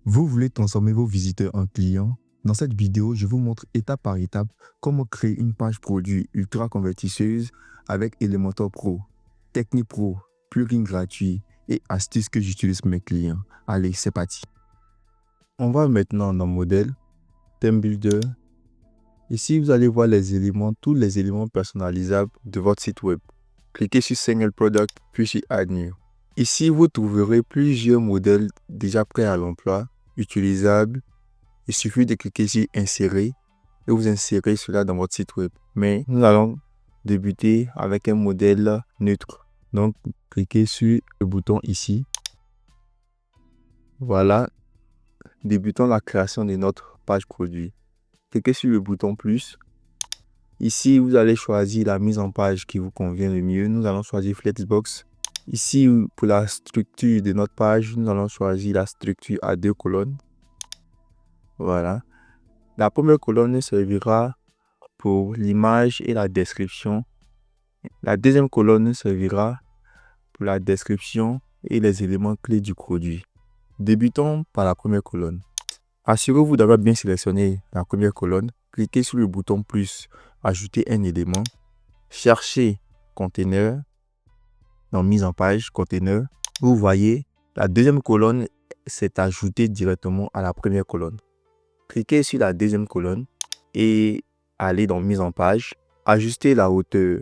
Vous voulez transformer vos visiteurs en clients? Dans cette vidéo, je vous montre étape par étape comment créer une page produit ultra convertisseuse avec Elementor Pro, Technique Pro, plugin gratuit et astuces que j'utilise pour mes clients. Allez, c'est parti. On va maintenant dans Modèle, Theme Builder. Ici, vous allez voir les éléments, tous les éléments personnalisables de votre site web. Cliquez sur Single Product, puis sur Add New. Ici, vous trouverez plusieurs modèles déjà prêts à l'emploi, utilisables. Il suffit de cliquer sur Insérer et vous insérez cela dans votre site web. Mais nous allons débuter avec un modèle neutre. Donc, cliquez sur le bouton ici. Voilà, débutons la création de notre page produit. Cliquez sur le bouton plus. Ici, vous allez choisir la mise en page qui vous convient le mieux. Nous allons choisir Flexbox. Ici, pour la structure de notre page, nous allons choisir la structure à 2 colonnes. Voilà. La première colonne servira pour l'image et la description. La deuxième colonne servira pour la description et les éléments clés du produit. Débutons par la première colonne. Assurez-vous d'avoir bien sélectionné la première colonne. Cliquez sur le bouton plus, ajouter un élément. Cherchez conteneur. Dans mise en page, conteneur. Vous voyez, la deuxième colonne s'est ajoutée directement à la première colonne. Cliquez sur la deuxième colonne et allez dans mise en page. Ajustez la hauteur.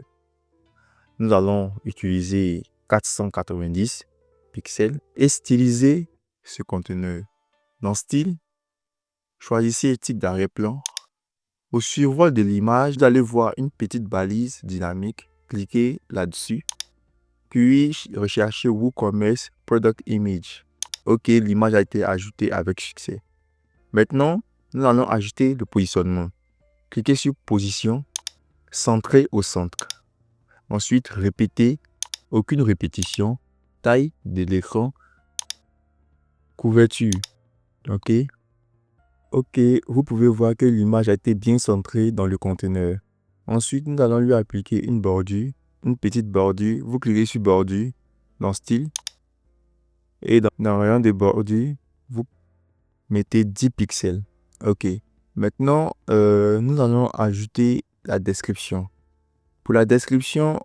Nous allons utiliser 490 pixels et styliser ce conteneur. Dans Style, choisissez type d'arrière-plan. Au survol de l'image, vous allez voir une petite balise dynamique. Cliquez là-dessus. Puis recherchez WooCommerce Product Image. Ok, l'image a été ajoutée avec succès. Maintenant, nous allons ajouter le positionnement. Cliquez sur Position, centré au centre. Ensuite, répétez, aucune répétition, taille de l'écran, couverture. Ok. Ok, vous pouvez voir que l'image a été bien centrée dans le conteneur. Ensuite, nous allons lui appliquer une bordure, une petite bordure. Vous cliquez sur Bordure, dans Style. Et dans le rayon de bordure, vous mettez 10 pixels. Ok. Maintenant, nous allons ajouter la description. Pour la description,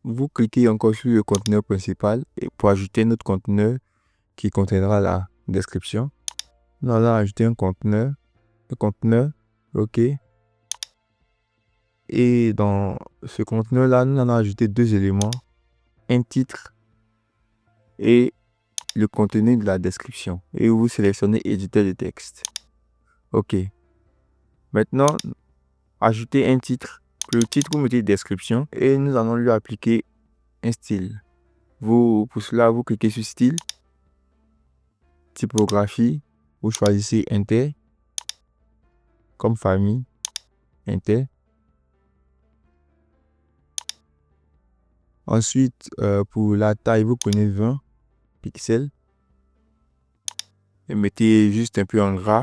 vous cliquez encore sur le conteneur principal et pour ajouter notre conteneur qui contiendra la description. Nous allons ajouter un conteneur, ok. Et dans ce conteneur-là, nous allons ajouter deux éléments, un titre et le contenu de la description. Et vous sélectionnez éditeur de texte. Ok. Maintenant, ajoutez un titre. Pour le titre, vous mettez description et nous allons lui appliquer un style. Pour cela, vous cliquez sur Style, Typographie, vous choisissez Inter, comme famille, Inter. Ensuite, pour la taille, vous prenez 20 pixels et mettez juste un peu en gras.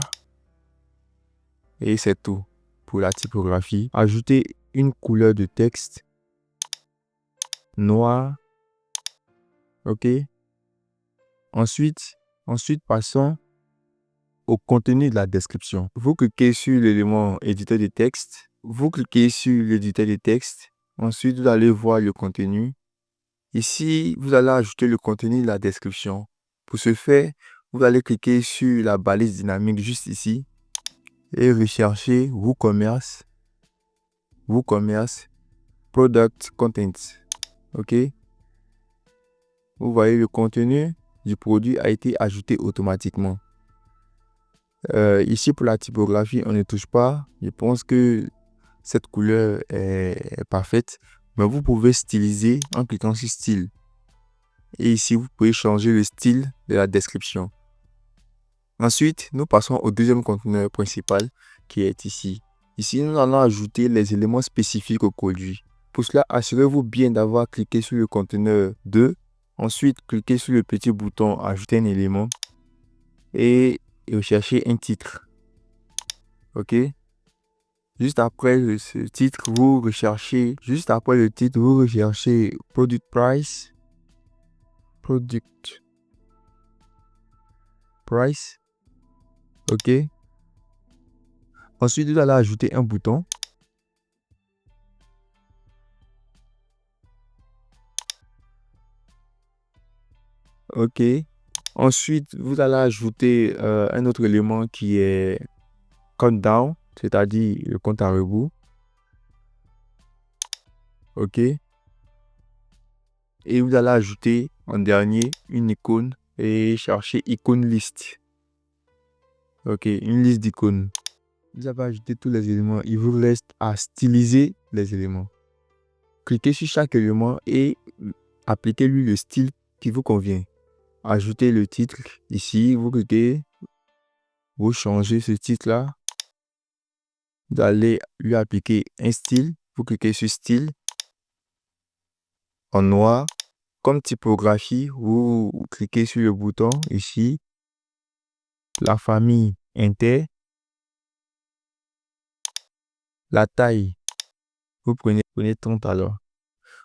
Et c'est tout pour la typographie. Ajoutez une couleur de texte noir. Ok. Ensuite, passons au contenu de la description. Vous cliquez sur l'élément éditeur de texte. Vous cliquez sur l'éditeur de texte. Ensuite, vous allez voir le contenu. Ici, vous allez ajouter le contenu de la description. Pour ce faire, vous allez cliquer sur la balise dynamique juste ici et rechercher WooCommerce Product Content. Ok. Vous voyez, le contenu du produit a été ajouté automatiquement. Ici, pour la typographie, on ne touche pas. Je pense que cette couleur est parfaite. Mais vous pouvez styliser en cliquant sur Style. Et ici, vous pouvez changer le style de la description. Ensuite, nous passons au deuxième conteneur principal qui est ici. Ici, nous allons ajouter les éléments spécifiques au produit. Pour cela, assurez-vous bien d'avoir cliqué sur le conteneur 2. Ensuite, cliquez sur le petit bouton Ajouter un élément et recherchez un titre. Ok. Juste après le titre, vous recherchez Product Price. OK. Ensuite, vous allez ajouter un bouton. OK. Ensuite, vous allez ajouter un autre élément qui est countdown, c'est-à-dire le compte à rebours. OK. Et vous allez ajouter en dernier une icône et chercher icône liste. OK, une liste d'icônes. Vous avez ajouté tous les éléments. Il vous reste à styliser les éléments. Cliquez sur chaque élément et appliquez-lui le style qui vous convient. Ajoutez le titre ici. Vous cliquez. Vous changez ce titre-là. Vous allez lui appliquer un style. Vous cliquez sur style en noir. Comme typographie, vous cliquez sur le bouton ici. La famille inter. La taille. Vous prenez 30 alors.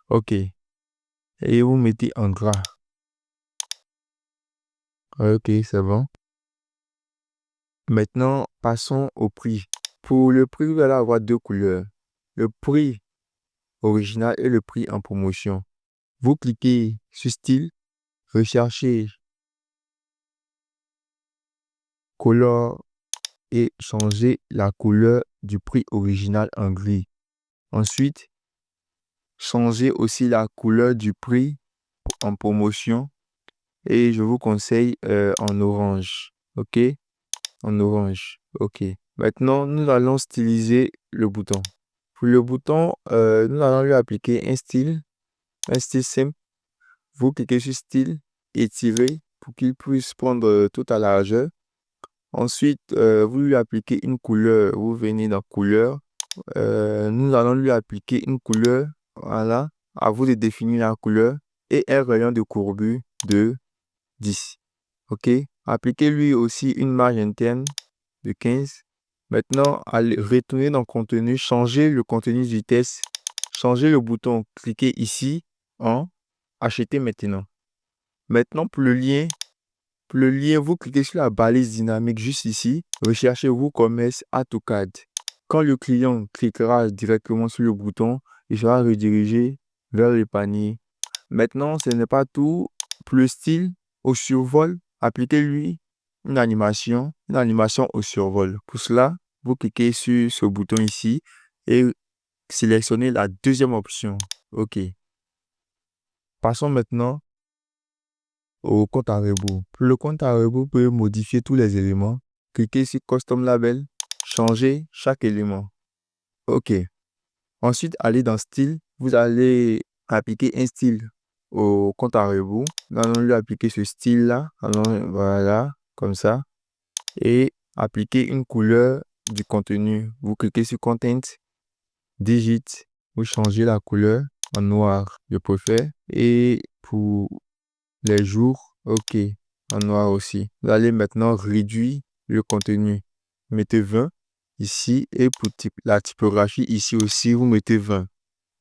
OK. Et vous mettez en gras. OK, c'est bon. Maintenant, passons au prix. Pour le prix, vous allez avoir deux couleurs. Le prix original et le prix en promotion. Vous cliquez sur style, recherchez color et changez la couleur du prix original en gris. Ensuite, changez aussi la couleur du prix en promotion et je vous conseille en orange. OK? En orange. OK. Maintenant, nous allons styliser le bouton. Pour le bouton, nous allons lui appliquer un style simple. Vous cliquez sur style, étirer pour qu'il puisse prendre toute la largeur. Ensuite, vous lui appliquez une couleur. Vous venez dans couleur. Nous allons lui appliquer une couleur. Voilà. À vous de définir la couleur et un rayon de courbure de 10. OK? Appliquez-lui aussi une marge interne de 15. Maintenant, allez retourner dans contenu, changez le contenu du test, changez le bouton, cliquez ici en acheter maintenant. Maintenant, pour le lien, vous cliquez sur la balise dynamique juste ici, recherchez WooCommerce AutoCAD. Quand le client cliquera directement sur le bouton, il sera redirigé vers le panier. Maintenant, ce n'est pas tout. Pour le style, au survol, appliquez-lui une animation au survol. Pour cela, vous cliquez sur ce bouton ici et sélectionnez la deuxième option. OK. Passons maintenant au compte à rebours. Pour le compte à rebours, vous pouvez modifier tous les éléments. Cliquez sur Custom Label, changez chaque élément. OK. Ensuite, allez dans Style. Vous allez appliquer un style au compte à rebours. Nous allons lui appliquer ce style-là. Alors, voilà, comme ça. Et appliquer une couleur du contenu. Vous cliquez sur Content, Digit. Vous changez la couleur en noir, je préfère. Et pour les jours, OK, en noir aussi. Vous allez maintenant réduire le contenu. Mettez 20 ici et pour la typographie ici aussi, vous mettez 20,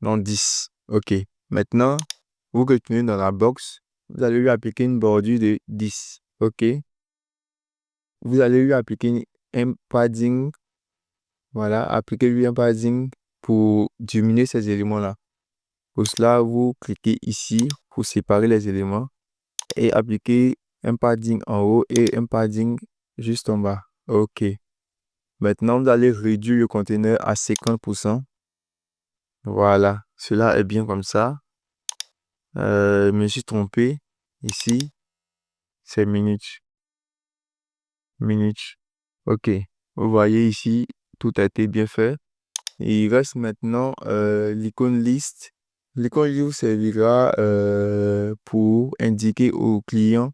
non 10. OK. Maintenant, vous retournez dans la box. Vous allez lui appliquer une bordure de 10. OK. Vous allez lui appliquer un padding. Voilà, appliquez-lui un padding pour diminuer ces éléments-là. Pour cela, vous cliquez ici pour séparer les éléments et appliquer un padding en haut et un padding juste en bas. OK. Maintenant, vous allez réduire le conteneur à 50%. Voilà, cela est bien comme ça. Je me suis trompé. Ici, c'est minutes. Minutes. OK. Vous voyez ici, tout a été bien fait. Il reste maintenant l'icône liste. L'icône liste vous servira pour indiquer au client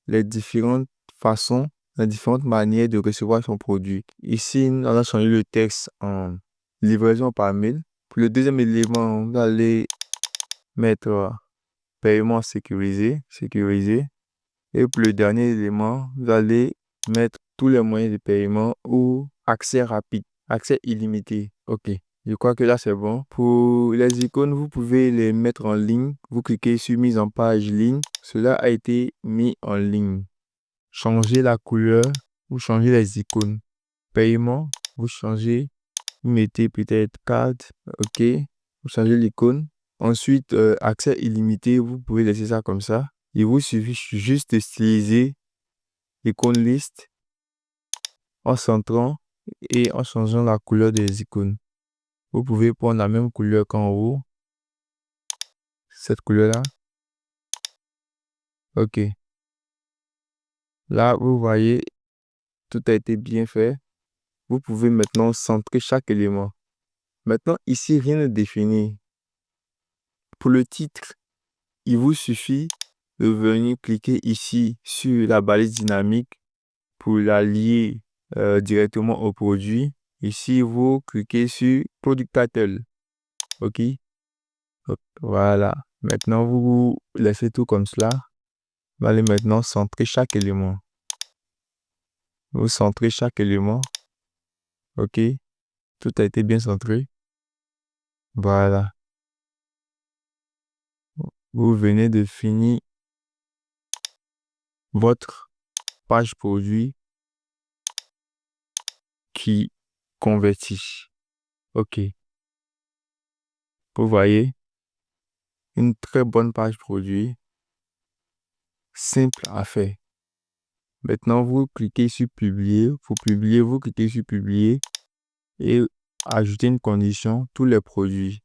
les différentes façons, les différentes manières de recevoir son produit. Ici, nous allons changer le texte en livraison par mail. Pour le deuxième élément, vous allez mettre paiement sécurisé. Et pour le dernier élément, vous allez mettre tous les moyens de paiement ou accès rapide, accès illimité. OK. Je crois que là, c'est bon. Pour les icônes, vous pouvez les mettre en ligne. Vous cliquez sur mise en page ligne. Cela a été mis en ligne. Changez la couleur vous changez les icônes. Paiement, vous changez, vous mettez peut-être carte, ok, vous changez l'icône. Ensuite, accès illimité, vous pouvez laisser ça comme ça. Il vous suffit juste de styliser l'icône liste en centrant et en changeant la couleur des icônes. Vous pouvez prendre la même couleur qu'en haut, cette couleur-là. Ok. Là, vous voyez, tout a été bien fait. Vous pouvez maintenant centrer chaque élément. Maintenant, ici, rien n'est défini. Pour le titre, il vous suffit de venir cliquer ici sur la balise dynamique pour la lier directement au produit. Ici, vous cliquez sur Product Title. OK? Hop, voilà. Maintenant, vous laissez tout comme cela. Vous allez maintenant centrer chaque élément. Vous centrez chaque élément. OK? Tout a été bien centré. Voilà. Vous venez de finir votre page produit qui convertit. OK. Vous voyez, une très bonne page produit, simple à faire. Maintenant, vous cliquez sur publier. Pour publier, vous cliquez sur publier et ajouter une condition, tous les produits.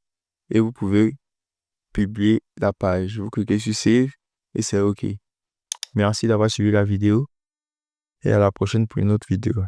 Et vous pouvez publier la page. Vous cliquez sur save et c'est OK. Merci d'avoir suivi la vidéo et à la prochaine pour une autre vidéo.